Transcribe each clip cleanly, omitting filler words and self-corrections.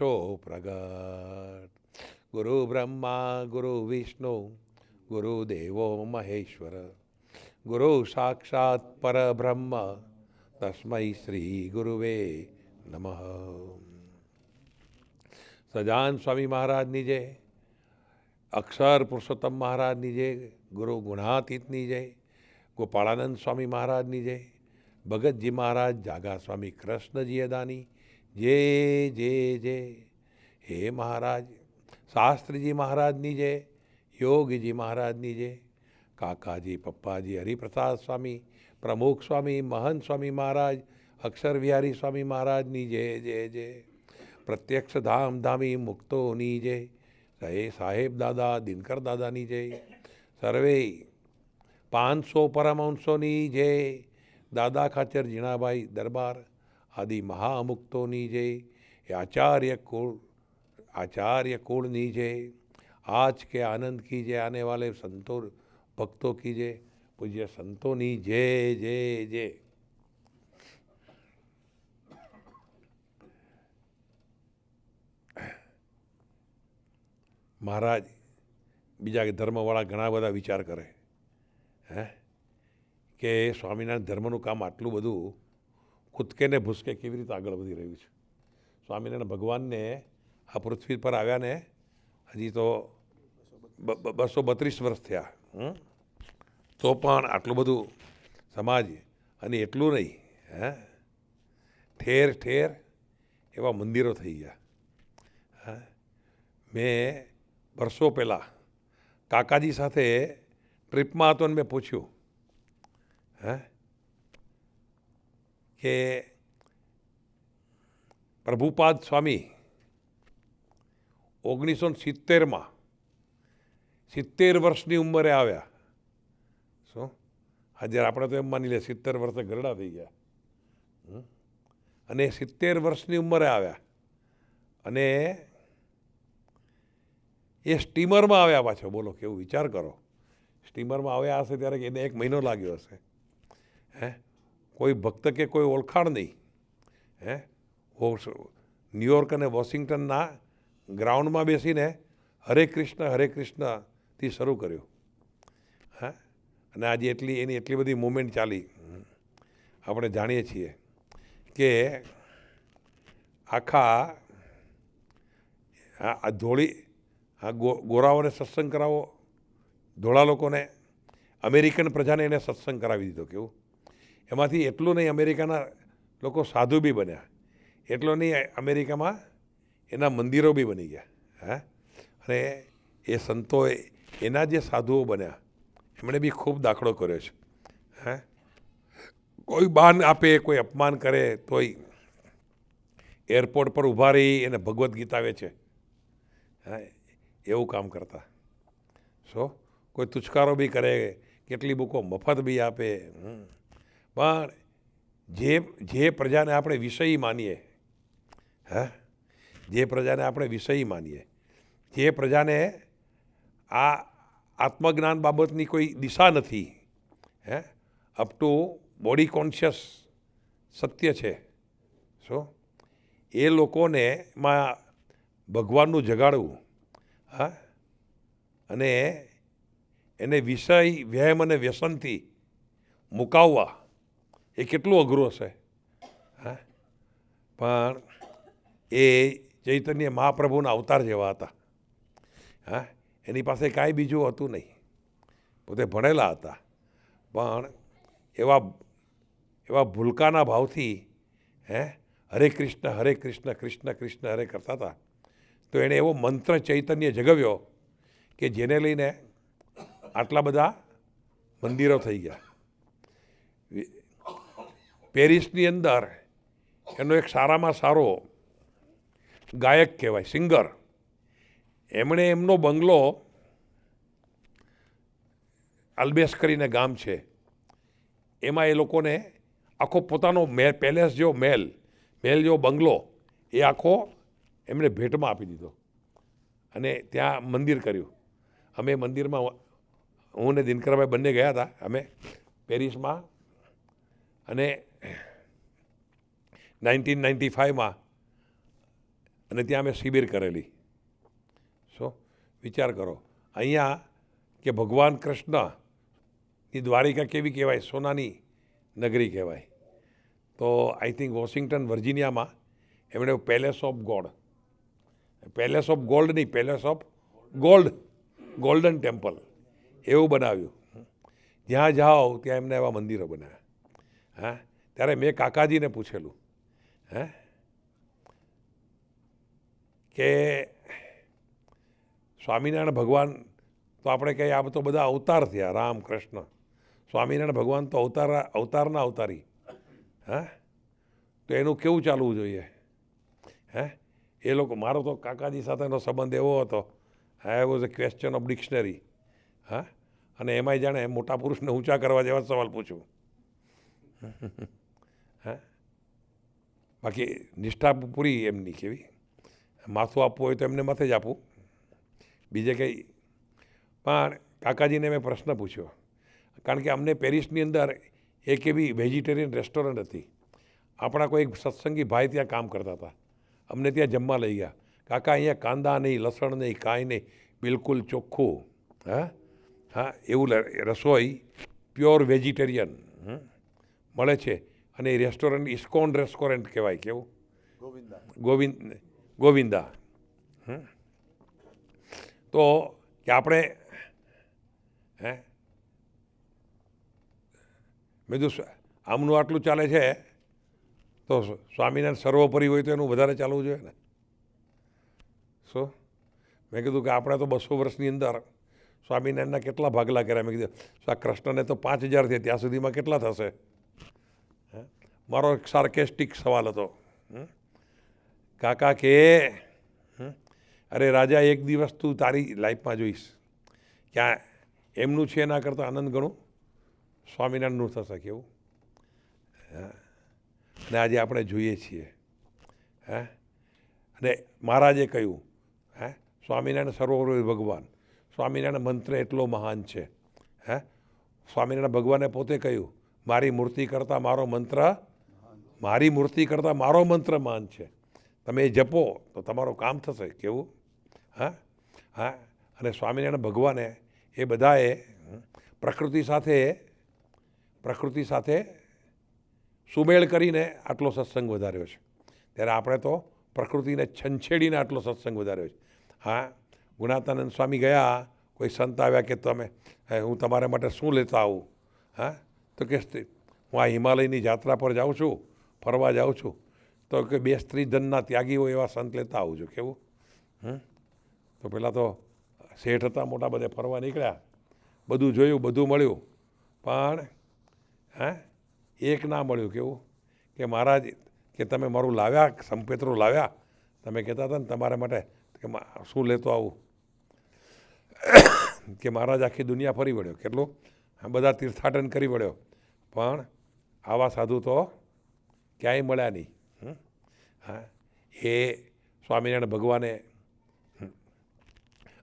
છો પ્રગટ. ગુરુ બ્રહ્મા ગુરુ વિષ્ણુ ગુરુદેવો મહેશ્વર. ગુરુ સાક્ષાત પરબ્રહ્મ તસ્મૈ શ્રી ગુરુવે નમઃ. સજાન સ્વામી મહારાજની જય, અક્ષર પુરુષોત્તમ મહારાજની જય, ગુરુ ગુણાતીતની જય, ગોપાળાનંદ સ્વામી મહારાજની જય, ભગતજી મહારાજ જાગા સ્વામી કૃષ્ણજી અદાની જય જય જય. હે મહારાજ શાસ્ત્રીજી મહારાજની જય, યોગીજી મહારાજની જય, કાકાજી પપ્પાજી હરિપ્રસાદ સ્વામી, પ્રમુખ સ્વામી, મહંત સ્વામી મહારાજ, અક્ષર વિહારી સ્વામી મહારાજની જય જય જય. પ્રત્યક્ષ ધામધામી મુક્તોની જય, સાહેબ દાદા દિનકર દાદાની જય. સર્વે 500 પરમહંસોની જય, દાદા ખાચર જીણાભાઈ દરબાર આદિ મહામુક્તોની જય. आचार्य कुल ની जय, आज के आनंद की जय, आने वाले संतों भक्तों की जय, पूज्य संतों ની जय जय जय. મહારાજ બીજા ધર્મવાળા ઘણા બધા વિચાર કરે કે સ્વામિનારાયણ ધર્મનું કામ આટલું બધું કૂદકે ને ભૂસકે કેવી રીતે આગળ વધી રહ્યું છે. સ્વામિનારાયણ ભગવાનને આ પૃથ્વી પર આવ્યા ને હજી તો 232 વર્ષ થયા, તો પણ આટલું બધું સમાજ અને એટલું નહીં, ઠેર ઠેર એવા મંદિરો થઈ ગયા. મેં વર્ષો પહેલાં કાકાજી સાથે ટ્રીપમાં હતો ને મેં પૂછ્યું કે પ્રભુપાદ સ્વામી 1970માં 70 વર્ષની ઉંમરે આવ્યા. શું આજે આપણે તો એમ માની લે 70 વર્ષે ગરડા થઈ ગયા, અને 70 વર્ષની ઉંમરે આવ્યા અને એ સ્ટીમરમાં આવ્યા પાછો. બોલો કેવું વિચાર કરો, સ્ટીમરમાં આવ્યા હશે ત્યારે એને 1 મહિનો લાગ્યો હશે. કોઈ ભક્ત કે કોઈ ઓળખાણ નહીં. ન્યુયોર્ક અને વોશિંગ્ટનના ગ્રાઉન્ડમાં બેસીને હરે કૃષ્ણથી શરૂ કર્યું. અને આજે એની એટલી બધી મૂવમેન્ટ ચાલી. આપણે જાણીએ છીએ કે આખા આ ગોરાઓને સત્સંગ કરાવો, ધોળા લોકોને, અમેરિકન પ્રજાને એને સત્સંગ કરાવી દીધો. કેવું એમાંથી એટલું નહીં અમેરિકાના લોકો સાધુ બી બન્યા, એટલો નહીં અમેરિકામાં એના મંદિરો બી બની ગયા. અને એ સંતોએ એના જે સાધુઓ બન્યા એમણે બી ખૂબ દાખલો કર્યો છે. કોઈ બાન આપે, કોઈ અપમાન કરે તોય એરપોર્ટ પર ઊભા રહી એને ભગવદ્ ગીતા વેચે, એવું કામ કરતા. કોઈ તુચકારો બી કરે, કેટલી બુકો મફત બી આપે. પણ જે પ્રજાને આપણે વિષયી માનીએ, જે પ્રજાને આપણે વિષયી માનીએ, જે પ્રજાને આ આત્મજ્ઞાન બાબતની કોઈ દિશા નથી, અપ ટુ બોડી કોન્શિયસ સત્ય છે, એ લોકોને માં ભગવાનનું જગાડવું અને એને વિષય વ્યાયામ અને વ્યસનથી મુકાવવા એ કેટલું અઘરું હશે. પણ એ ચૈતન્ય મહાપ્રભુના અવતાર જેવા હતા. એની પાસે કાંઈ બીજું હતું નહીં, પોતે ભણેલા હતા, પણ એવા ભૂલકાના ભાવથી હરે કૃષ્ણ કૃષ્ણ કૃષ્ણ હરે કરતા હતા. તો એણે એવો મંત્ર ચૈતન્ય જગવ્યો કે જેને લઈને આટલા બધા મંદિરો થઈ ગયા. પેરિસની અંદર એનો એક સારામાં સારો ગાયક કહેવાય, સિંગર, એમણે એમનો બંગલો અલ્બેસ કરીને ગામ છે, એમાં એ લોકોને આખો પોતાનો પેલેસ જેવો મહેલ જેવો બંગલો એ આખો એમણે ભેટમાં આપી દીધો અને ત્યાં મંદિર કર્યું. અમે મંદિરમાં હું ને દિનકરભાઈ બંને ગયા હતા અમે પેરિસમાં, અને 1995માં અને ત્યાં અમે શિબિર કરેલી. શું વિચાર કરો, અહીંયા કે ભગવાન કૃષ્ણની દ્વારિકા કેવી કહેવાય? સોનાની નગરી કહેવાય. તો આઈ થિંક વોશિંગ્ટન વર્જિનિયામાં એમણે palace of God, palace of gold નહીં, પેલેસ ઓફ ગોલ્ડન ટેમ્પલ એવું બનાવ્યું. જ્યાં જાઓ ત્યાં એમને એવા મંદિરો બનાવ્યા. હા, ત્યારે મેં કાકાજીને પૂછેલું કે સ્વામિનારાયણ ભગવાન તો આપણે કહીએ આ તો બધા અવતાર થયા, રામ કૃષ્ણ. સ્વામિનારાયણ ભગવાન તો અવતારના અવતારી. હા, તો એનું કેવું ચાલવું જોઈએ? એ લોકો, મારો તો કાકાજી સાથેનો સંબંધ એવો હતો, I was a question of dictionary. હા, અને એમાંય જાણે મોટા પુરુષને ઊંચા કરવા જેવા સવાલ પૂછું. હા, બાકી નિષ્ઠા પૂરી એમની કેવી, માથું આપવું હોય તો એમને માથે જ આપવું, બીજે કંઈ. પણ કાકાજીને મેં પ્રશ્ન પૂછ્યો, કારણ કે અમને પેરિસની અંદર એક એવી વેજીટેરિયન રેસ્ટોરન્ટ હતી. આપણા કોઈ એક સત્સંગી ભાઈ ત્યાં કામ કરતા હતા, અમને ત્યાં જમવા લઈ ગયા. કાકા, અહીંયા કાંદા નહીં, લસણ નહીં, કાંઈ નહીં, બિલકુલ ચોખ્ખું. હા હા, એવું રસોઈ પ્યોર વેજીટેરિયન મળે છે. અને એ રેસ્ટોરન્ટ ઇસ્કોન રેસ્ટોરન્ટ કહેવાય. કેવું? ગોવિંદા. તો કે આપણે મેં કીધું આમનું આટલું ચાલે છે તો સ્વામિનારાયણ સર્વોપરી હોય તો એનું વધારે ચાલવું જોઈએ ને. શું? મેં કીધું કે આપણે તો 200 વર્ષની અંદર સ્વામિનારાયણના કેટલા ભાગલા કર્યા. મેં કીધું આ કૃષ્ણને તો 5000 થયા, ત્યાં સુધીમાં કેટલા થશે? મારો એક સાર્કેસ્ટિક સવાલ હતો. કાકા કે અરે રાજા, એક દિવસ તું તારી લાઈફમાં જોઈશ ક્યાં એમનું છે એના કરતાં આનંદ ઘણું સ્વામિનારાયણનું થશે. કેવું? અને આજે આપણે જોઈએ છીએ. અને મહારાજે કહ્યું સ્વામિનારાયણ સર્વોપરી ભગવાન, સ્વામિનારાયણ મંત્ર એટલો મહાન છે. સ્વામિનારાયણ ભગવાને પોતે કહ્યું મારી મૂર્તિ કરતાં મારો મંત્ર મહાન છે. તમે એ જપો તો તમારું કામ થશે. કેવું? હા હા. અને સ્વામિનારાયણ ભગવાને એ બધાએ પ્રકૃતિ સાથે સુમેળ કરીને આટલો સત્સંગ વધાર્યો છે. ત્યારે આપણે તો પ્રકૃતિને છંછેડીને આટલો સત્સંગ વધાર્યો છે. હા, ગુણાતાનંદ સ્વામી ગયા, કોઈ સંત આવ્યા કે તમે હું તમારા માટે શું લેતા આવું? હા, તો કે હું આ હિમાલયની યાત્રા પર જાઉં છું, ફરવા જાઉં છું, તો કે 2 સ્ત્રી ધનના ત્યાગી હોય એવા સંત લેતા આવું છું. કેવું? તો પહેલાં તો શેઠ હતા, મોટા બધે ફરવા નીકળ્યા, બધું જોયું, બધું મળ્યું, પણ એક ના મળ્યું. કેવું? કે મહારાજ કે તમે મારું લાવ્યા, સંપેતરું લાવ્યા, તમે કહેતા હતા ને તમારા માટે કે શું લેતો આવું? કે મહારાજ આખી દુનિયા ફરી વળ્યો, કેટલું બધા તીર્થાટન કરી વળ્યો, પણ આવા સાધુ તો ક્યાંય મળ્યા નહીં. હા, એ સ્વામિનારાયણ ભગવાને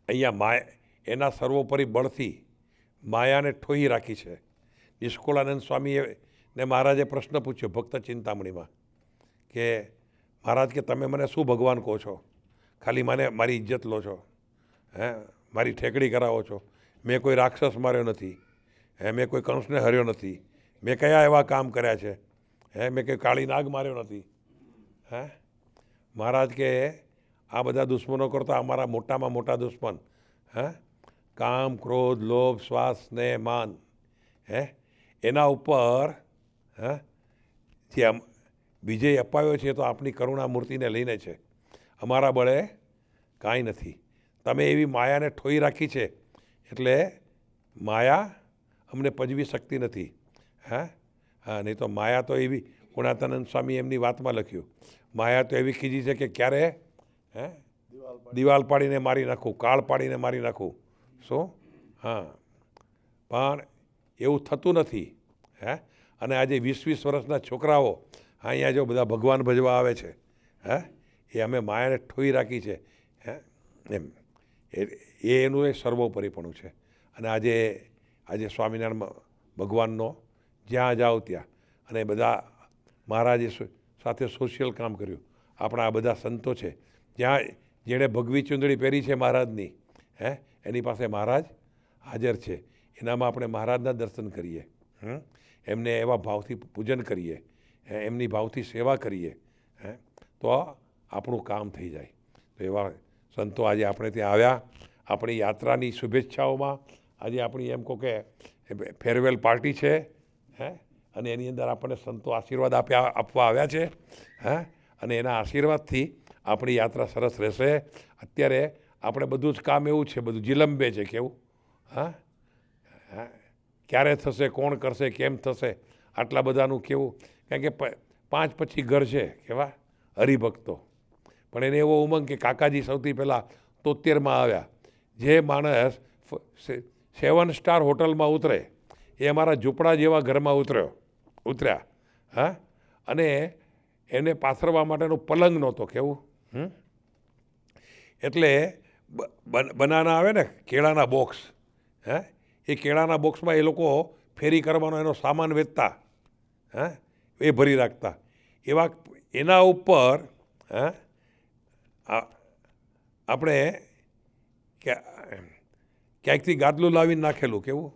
અહીંયા એના સર્વોપરી બળથી માયાને ઠોઈ રાખી છે. નિષ્કુળાનંદ સ્વામીએ ને મહારાજે પ્રશ્ન પૂછ્યો ભક્ત ચિંતામણીમાં કે મહારાજ કે તમે મને શું ભગવાન કહો છો? ખાલી મારી ઇજ્જત લો છો, મારી ઠેકડી કરાવો છો. મેં કોઈ રાક્ષસ માર્યો નથી, મેં કોઈ કંસને હર્યો નથી, મેં કયા એવા કામ કર્યા છે? મેં કંઈ કાળી નાગ માર્યો નથી. મહારાજ કે આ બધા દુશ્મનો કરતાં અમારા મોટામાં મોટા દુશ્મન કામ, ક્રોધ, લોભ, શ્વાસ, સ્નેહ, માન, એના ઉપર જે વિજય અપાવ્યો છે તો આપણી કરુણા મૂર્તિને લઈને છે. અમારા બળે કાંઈ નથી. તમે એવી માયાને ઠોઈ રાખી છે એટલે માયા અમને પજવી શકતી નથી. હા, નહીં તો માયા તો એવી, ગુણાતાનંદ સ્વામી એમની વાતમાં લખ્યું, માયા તો એવી ખીજી છે કે ક્યારે દિવાલ પાડીને મારી નાખું, કાળ પાડીને મારી નાખું. શું? હા, પણ એવું થતું નથી. અને આજે 20-20 વર્ષના છોકરાઓ અહીંયા જો બધા ભગવાન ભજવા આવે છે, એ અમે માયાને ઠોઈ રાખી છે. એમ એનું એ સર્વોપરીપણું છે. અને આજે સ્વામિનારાયણ ભગવાનનો જ્યાં જાઓ ત્યાં, અને બધા મહારાજે સાથે સોશિયલ કામ કર્યું. આપણા આ બધા સંતો છે જ્યાં જેણે ભગવી ચૂંદડી પહેરી છે મહારાજની, એની પાસે મહારાજ હાજર છે. એનામાં આપણે મહારાજના દર્શન કરીએ, એમને એવા ભાવથી પૂજન કરીએ, એમની ભાવથી સેવા કરીએ, તો આપણું કામ થઈ જાય. તો એવા સંતો આજે આપણે ત્યાં આવ્યા. આપણી યાત્રાની શુભેચ્છાઓમાં આજે આપણી એમ કહો કે ફેરવેલ પાર્ટી છે, અને એની અંદર આપણને સંતો આશીર્વાદ આપવા આવ્યા છે, અને એના આશીર્વાદથી આપણી યાત્રા સરસ રહેશે. અત્યારે આપણે બધું જ કામ એવું છે, બધું જીલંબે છે. કેવું? ક્યારે થશે, કોણ કરશે, કેમ થશે, આટલા બધાનું કેવું? કારણ કે 5 પછી ઘર છે કેવા હરિભક્તો, પણ એને એવો ઉમંગ કે કાકાજી સૌથી પહેલાં 73માં આવ્યા. જે માણસ 7 સ્ટાર હોટલમાં ઉતરે એ અમારા ઝૂંપડા જેવા ઘરમાં ઉતર્યા, અને એને પાથરવા માટેનો પલંગ નહોતો. કેવું? એટલે બનાના આવે ને કેળાના બોક્સ, એ કેળાના બોક્સમાં એ લોકો ફેરી કરવાનો એનો સામાન વેચતા, એ ભરી રાખતા. એના ઉપર આપણે ક્યાંકથી ગાદલું લાવીને નાખેલું. કેવું?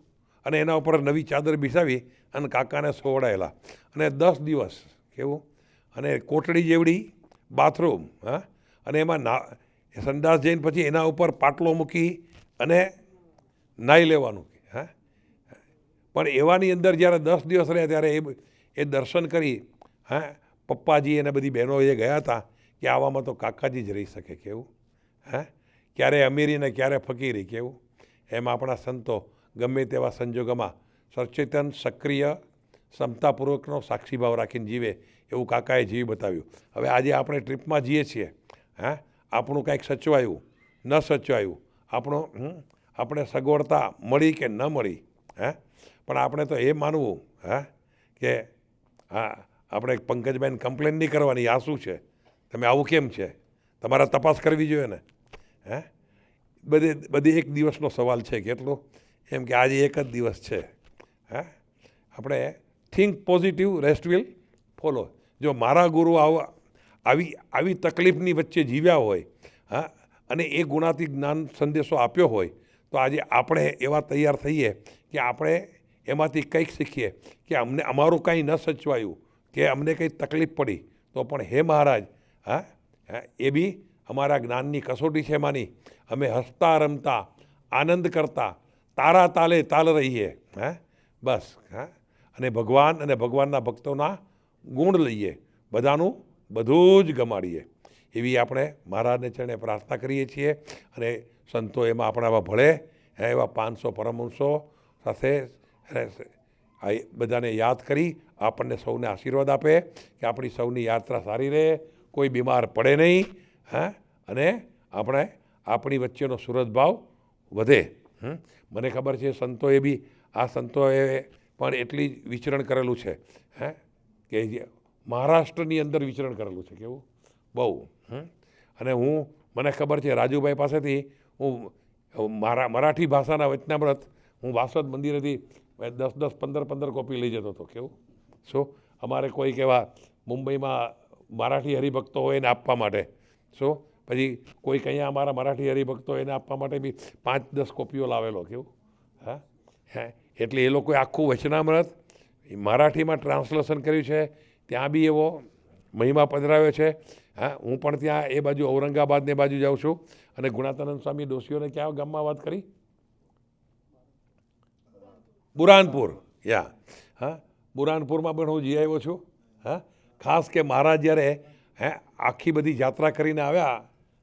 અને એના ઉપર નવી ચાદર બિછાવી અને કાકાને સોવડાયેલા. અને 10 દિવસ કેવું? અને કોટડી જેવડી બાથરૂમ, અને એમાં સંડાસ જઈને પછી એના ઉપર પાટલો મૂકી અને નાહી લેવાનું. પણ એવાની અંદર જ્યારે 10 દિવસ રહ્યા ત્યારે એ દર્શન કરી, પપ્પાજી અને બધી બહેનો એ ગયા હતા કે આવામાં તો કાકાજી જ રહી શકે. કેવું? ક્યારે અમીરી ને ક્યારે ફકીરી. કેવું? એમ આપણા સંતો ગમે તેવા સંજોગોમાં સચેતન, સક્રિય, ક્ષમતાપૂર્વકનો સાક્ષીભાવ રાખીને જીવે એવું કાકાએ જીવી બતાવ્યું. હવે આજે આપણે ટ્રીપમાં જઈએ છીએ, આપણું કાંઈક સચવાયું ન સચવાયું, આપણે સગવડતા મળી કે ન મળી, પણ આપણે તો એ માનવું કે આપણે પંકજભાઈને કમ્પ્લેન નહીં કરવાની, આ શું છે, તમે આવું કેમ છે, તમારે તપાસ કરવી જોઈએ ને. બધી એક દિવસનો સવાલ છે. કેટલો? એમ કે આજે એક જ દિવસ છે. આપણે think positive, rest will follow. જો મારા ગુરુ આવી તકલીફની વચ્ચે જીવ્યા હોય, અને એ ગુણાતી જ્ઞાન સંદેશો આપ્યો હોય, તો આજે આપણે એવા તૈયાર થઈએ કે આપણે એમાંથી કંઈક શીખીએ કે અમને અમારું કાંઈ ન સચવાયું કે અમને કંઈ તકલીફ પડી તો પણ હે મહારાજ, એ બી અમારા જ્ઞાનની કસોટી છે માની. અમે હસતા રમતા આનંદ કરતા તારા તાલે તાલ રહીએ, બસ. અને ભગવાન અને ભગવાનના ભક્તોના ગુણ લઈએ, બધાનું બધું જ ગમાડીએ, એવી આપણે મહારાજને ચરણે પ્રાર્થના કરીએ છીએ. અને સંતો એમાં આપણામાં ભળે, એવા 500 પરમહંસો સાથે બધાને યાદ કરી આપણને સૌને આશીર્વાદ આપે કે આપણી સૌની યાત્રા સારી રહે, કોઈ બીમાર પડે નહીં, અને આપણી વચ્ચેનો સુરતભાવ વધે. મને ખબર છે સંતોએ બી, આ સંતોએ પણ એટલી જ વિચરણ કરેલું છે, કે મહારાષ્ટ્રની અંદર વિચરણ કરેલું છે. કેવું? બહુ. અને મને ખબર છે રાજુભાઈ પાસેથી હું મરાઠી ભાષાના વચનામૃત હું વાસદ મંદિરેથી 10-10, 15-15 કોપી લઈ જતો હતો. કેવું? શું અમારે કોઈક એવા મુંબઈમાં મરાઠી હરિભક્તો હોય એને આપવા માટે, શું પછી કોઈક અહીંયા અમારા મરાઠી હરિભક્તો એને આપવા માટે બી 5-10 કોપીઓ લાવેલો. કેવું? એટલે એ લોકોએ આખું વચનામૃત મરાઠીમાં ટ્રાન્સલેશન કર્યું છે. ત્યાં બી એવો મહિમા પધરાવ્યો છે. હું પણ ત્યાં એ બાજુ ઔરંગાબાદ ને બાજુ જાઉં છું. અને ગુણાતાનંદ સ્વામી ડોશીઓને ક્યાં ગામમાં વાત કરી? બુરાનપુર. બુરાનપુરમાં પણ હું જઈ આવ્યો છું. ખાસ કે મહારાજ જ્યારે આખી બધી યાત્રા કરીને આવ્યા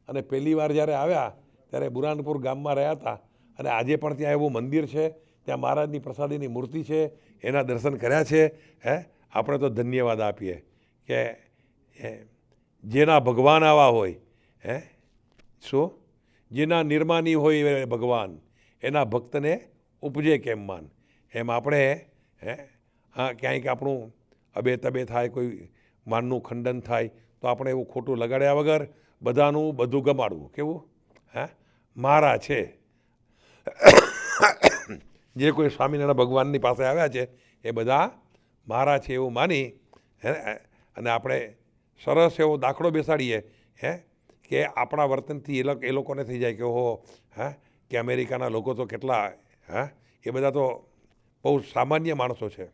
અને પહેલી વાર જ્યારે આવ્યા ત્યારે બુરાનપુર ગામમાં રહ્યા હતા. અને આજે પણ ત્યાં એવું મંદિર છે, ત્યાં મહારાજની પ્રસાદીની મૂર્તિ છે, એના દર્શન કર્યા છે. આપણે તો ધન્યવાદ આપીએ કે જેના ભગવાન આવા હોય, શું જેના નિર્માની હોય ભગવાન, એના ભક્તને ઉપજે કેમ માન. એમ આપણે ક્યાંક આપણું અબે તબે થાય, કોઈ માનનું ખંડન થાય તો આપણે એવું ખોટું લગાડ્યા વગર બધાનું બધું ગમાડવું. કેવું? મારા છે જે કોઈ સ્વામિનારાયણ ભગવાનની પાસે આવ્યા છે એ બધા મારા છે એવું માની, અને આપણે સરસ એવો દાખલો બેસાડીએ કે આપણા વર્તનથી એ લોકોને થઈ જાય કે ઓહો હા કે અમેરિકાના લોકો તો કેટલા હા એ બધા તો બહુ સામાન્ય માણસો છે,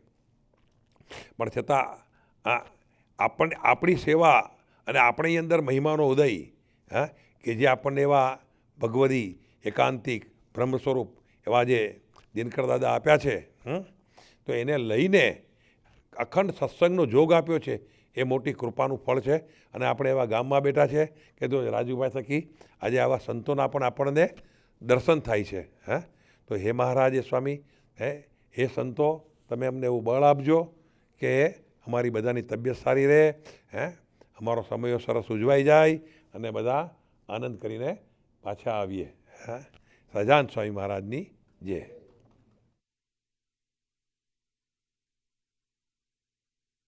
પણ છતાં આપણી સેવા અને આપણી અંદર મહિમાનો ઉદય હા કે જે આપણને એવા ભગવદી એકાંતિક બ્રહ્મ સ્વરૂપ એવા જે દિનકર દાદા આપ્યા છે, તો એને લઈને અખંડ સત્સંગનો જોગ આપ્યો છે એ મોટી કૃપાનું ફળ છે. અને આપણે એવા ગામમાં બેઠા છે કે જો રાજુભાઈ થકી આજે આવા સંતોના પણ આપણને દર્શન થાય છે. હા તો હે મહારાજ સ્વામી હે સંતો તમે અમને એવું બળ આપજો કે અમારી બધાની તબિયત સારી રહે, અમારો સમયો સરસ ઉજવાઈ જાય અને બધા આનંદ કરીને પાછા આવીએ. સહજાનંદ સ્વામી મહારાજની જય.